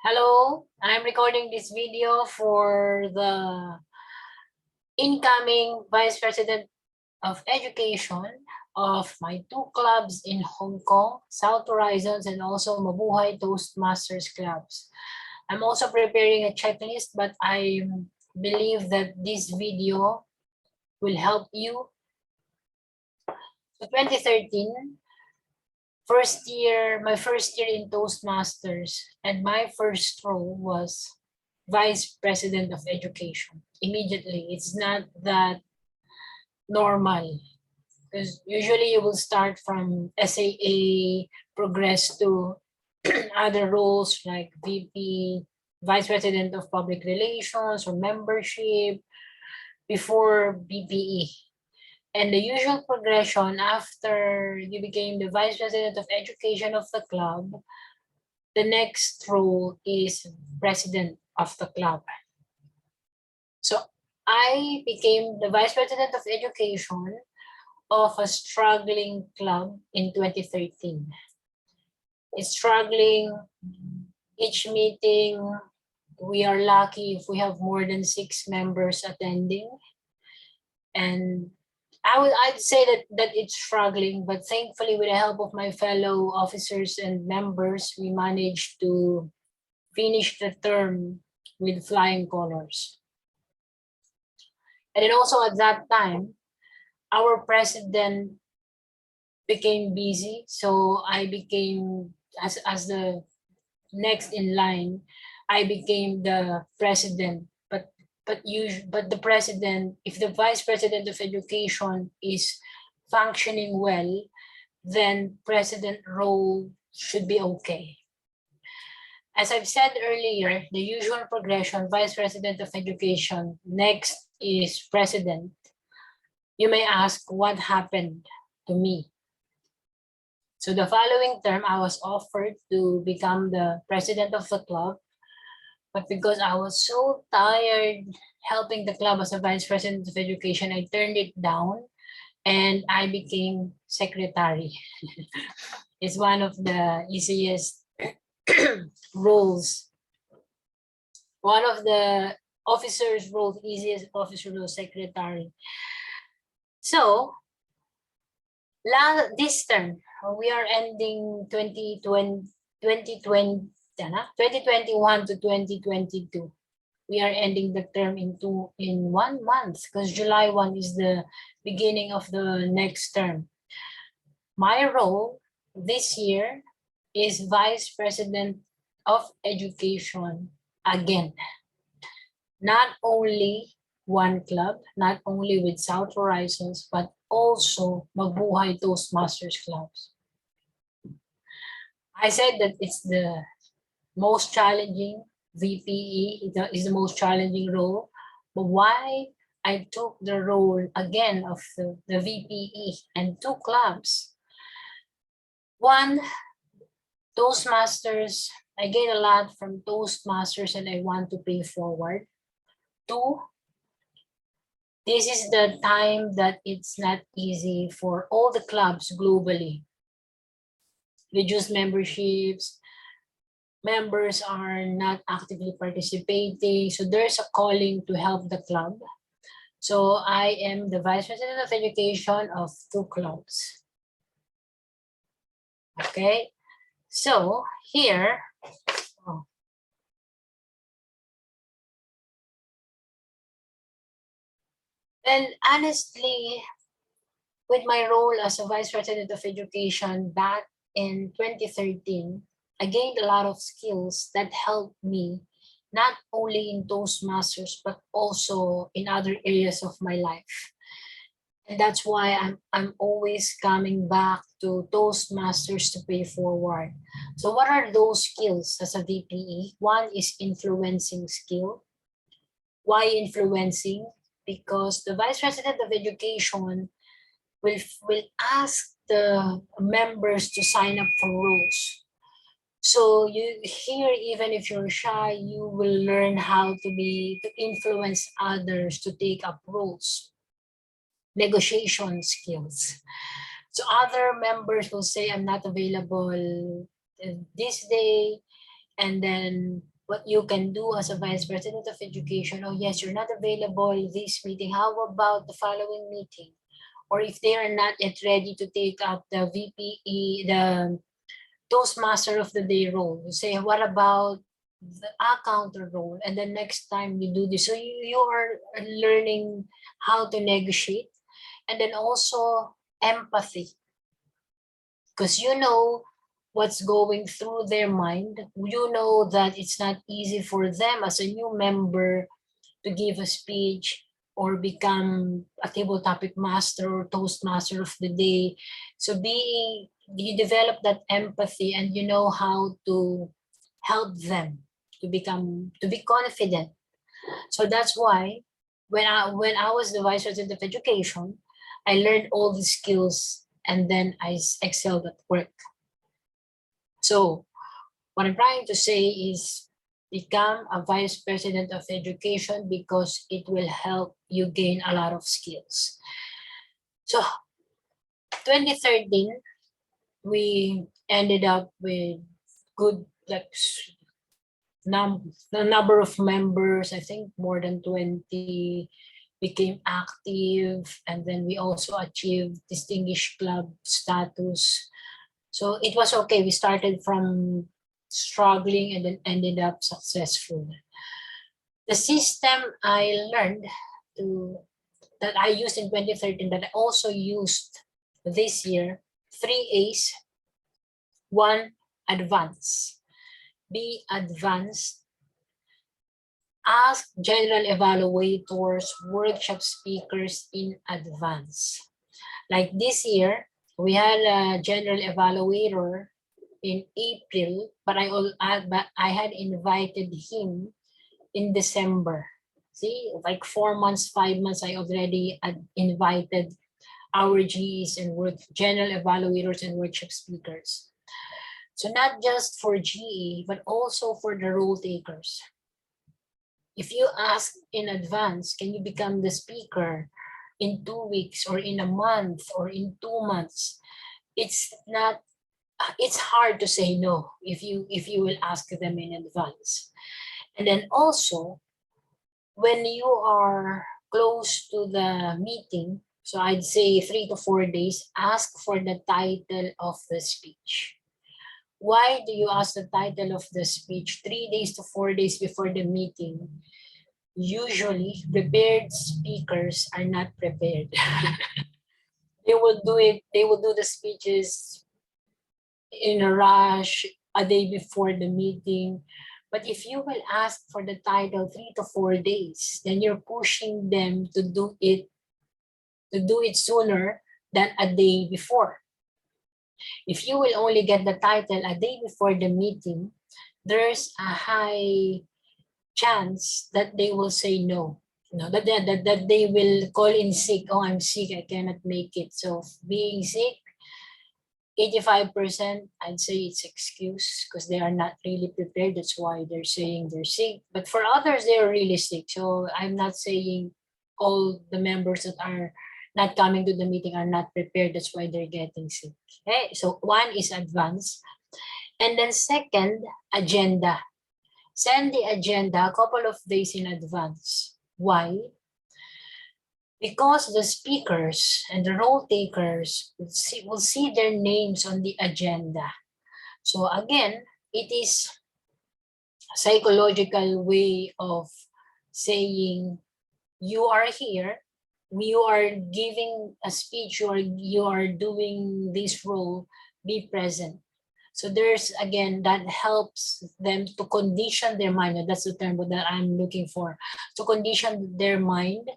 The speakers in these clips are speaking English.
Hello, I'm recording this video for the incoming Vice President of Education of my two clubs in Hong Kong, South Horizons and also Mabuhay Toastmasters clubs. I'm also preparing a checklist, but I believe that this video will help you. So 2013, my first year in Toastmasters, and my first role was Vice President of Education. Immediately, it's not that normal because usually you will start from SAA, progress to other roles like VP, Vice President of Public Relations or membership before BPE. And the usual progression after you became the Vice President of Education of the club, the next role is President of the club. So I became the Vice President of Education of a struggling club in 2013. It's struggling. Each meeting, we are lucky if we have more than 6 members attending. And I'd say that it's struggling, but thankfully with the help of my fellow officers and members, we managed to finish the term with flying colors. And then also at that time, our president became busy, so I became, as the next in line, I became the president. But the president, if the Vice President of Education is functioning well, then president role should be okay. As I've said earlier, the usual progression, Vice President of Education, next is president. You may ask, what happened to me? So the following term, I was offered to become the president of the club, but because I was so tired helping the club as a Vice President of Education, I turned it down and I became secretary. It's one of the easiest roles. One of the officers' roles, easiest officer role, secretary. So, this term, we are ending 2021 to 2022. We are ending the term in 1 month because July 1 is the beginning of the next term. My role this year is Vice President of Education again. Not only one club, not only with South Horizons, but also Mabuhay Toastmasters clubs. I said that it's the most challenging, VPE is the most challenging role, but why I took the role again of the VPE and 2 clubs. One, Toastmasters, I gain a lot from Toastmasters and I want to pay forward. 2, this is the time that it's not easy for all the clubs globally. Reduced memberships, members are not actively participating, so there's a calling to help the club. So I am the Vice President of Education of 2 clubs. Okay, so here, and honestly, with my role as a Vice President of Education back in 2013, I gained a lot of skills that helped me not only in Toastmasters, but also in other areas of my life. And that's why I'm always coming back to Toastmasters to pay forward. So what are those skills as a VPE? One is influencing skill. Why influencing? Because the Vice President of Education will ask the members to sign up for roles. So you here, even if you're shy, you will learn how to influence others to take up roles. Negotiation skills. So other members will say, I'm not available this day. And then what you can do as a vice president of education, oh yes, you're not available this meeting. How about the following meeting? Or if they are not yet ready to take up the VPE, the Toastmaster of the Day role, you say, what about the counter role? And then next time you do this. So you are learning how to negotiate. And then also empathy. Because you know what's going through their mind. You know that it's not easy for them as a new member to give a speech or become a table topic master or Toastmaster of the day. So you develop that empathy and you know how to help them to be confident. So that's why when I was the vice president of education, I learned all these skills and then I excelled at work. So what I'm trying to say is become a vice president of education because it will help you gain a lot of skills. So 2013, we ended up with good, like, the number of members, I think more than 20 became active, and then we also achieved distinguished club status. So it was okay. We started from struggling and then ended up successful. The system I learned that I used in 2013 that I also used this year, 3 A's, 1, advance. Be advanced. Ask general evaluators, workshop speakers in advance. Like this year, we had a general evaluator in April, but I had invited him in December. See, like 4 months, 5 months, I already had invited our GEs and general evaluators and workshop speakers. So not just for GE, but also for the role takers. If you ask in advance, can you become the speaker in 2 weeks or in a month or in 2 months? It's hard to say no if you will ask them in advance. And then also, when you are close to the meeting, so I'd say 3 to 4 days, ask for the title of the speech. Why do you ask the title of the speech 3 days to 4 days before the meeting? Usually, prepared speakers are not prepared. They will do the speeches in a rush a day before the meeting. But if you will ask for the title 3 to 4 days, then you're pushing them to do it sooner than a day before. If you will only get the title a day before the meeting, there's a high chance that they will say no. That they will call in sick. Oh, I'm sick, I cannot make it. So being sick, 85%, I'd say it's excuse because they are not really prepared. That's why they're saying they're sick. But for others, they're really sick. So I'm not saying all the members that are not coming to the meeting are not prepared. That's why they're getting sick. Okay, so 1 is advance. And then second, agenda. Send the agenda a couple of days in advance. Why? Because the speakers and the role takers will see their names on the agenda. So again, it is a psychological way of saying you are here, you are giving a speech, you are doing this role, be present. So there's, again, that helps them to condition their mind. That's the term that I'm looking for. To condition their mind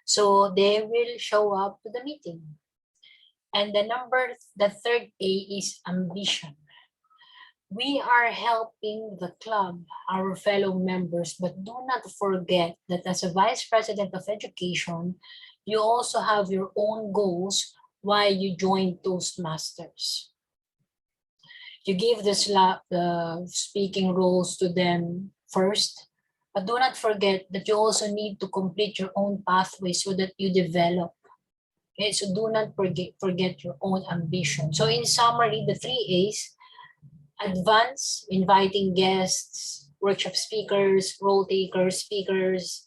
so they will show up to the meeting. And the third A is ambition. We are helping the club, our fellow members, but do not forget that as a vice president of education, you also have your own goals why you join Toastmasters. You give the speaking roles to them first, but do not forget that you also need to complete your own pathway so that you develop. Okay, so do not forget your own ambition. So in summary, the 3 A's, Advance, inviting guests, workshop speakers, role takers, speakers,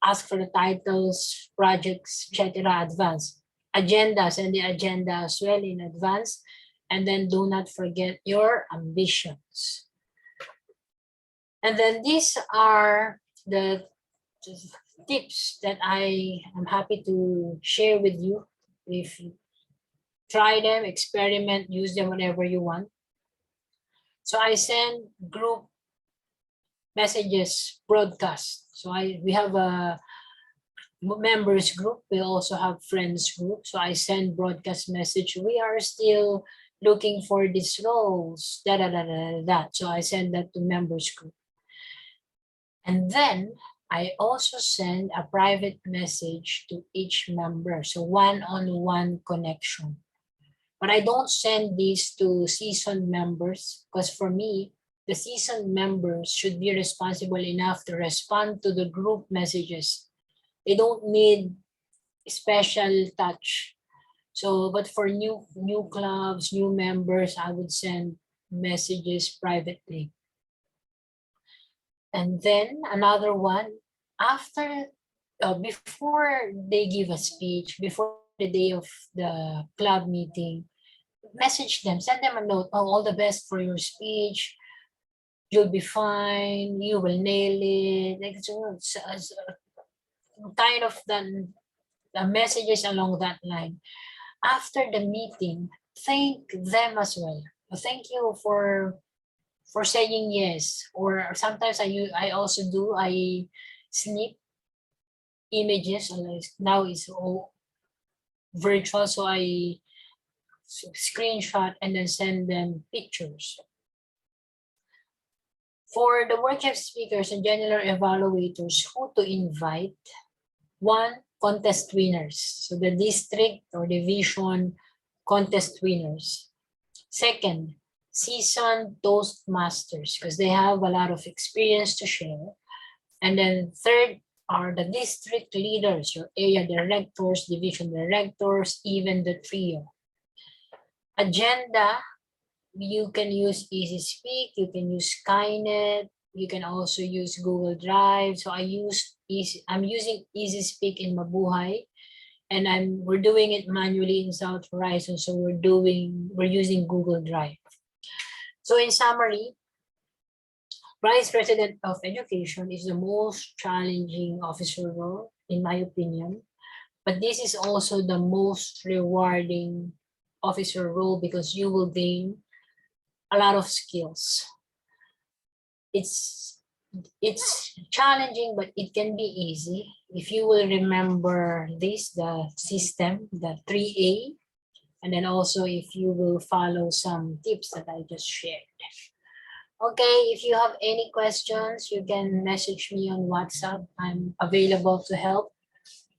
ask for the titles, projects, etc. Advance. Agenda, send the agenda as well in advance. And then do not forget your ambitions. And then these are the tips that I am happy to share with you. If you try them, experiment, use them whenever you want. So I send group messages broadcast. So we have a members group. We also have friends group. So I send broadcast message. We are still looking for these roles. So I send that to members group. And then I also send a private message to each member. So one-on-one connection. But I don't send these to seasoned members because for me, the seasoned members should be responsible enough to respond to the group messages. They don't need special touch. So, but for new clubs, new members, I would send messages privately. And then another one, before they give a speech, before the day of the club meeting, message them, send them a note. Oh, all the best for your speech. You'll be fine. You will nail it. Like, kind of the messages along that line. After the meeting, thank them as well. Thank you for saying yes. Or sometimes I also do, I snip images. Now it's all virtual, so I screenshot and then send them pictures. For the workshop speakers and general evaluators, who to invite? One, contest winners. So the district or division contest winners. Second, seasoned Toastmasters, because they have a lot of experience to share. And then third are the district leaders, your area directors, division directors, even the trio. Agenda, you can use Easy Speak, you can use Skynet, you can also use Google Drive. So I'm using Easy Speak in Mabuhay, and we're doing it manually in South Horizon. So we're using Google Drive. So in summary, Vice President of Education is the most challenging officer role, in my opinion. But this is also the most rewarding officer role because you will gain a lot of skills. It's challenging, but it can be easy. If you will remember this, the system, the 3A, and then also if you will follow some tips that I just shared. Okay, if you have any questions, you can message me on WhatsApp. I'm available to help.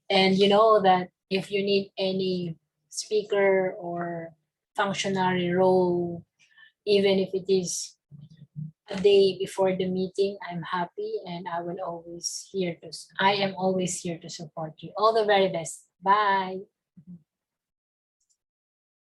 And you know that if you need any speaker or functionary role, even if it is a day before the meeting, I'm happy and I am always here to support you. All the very best. Bye.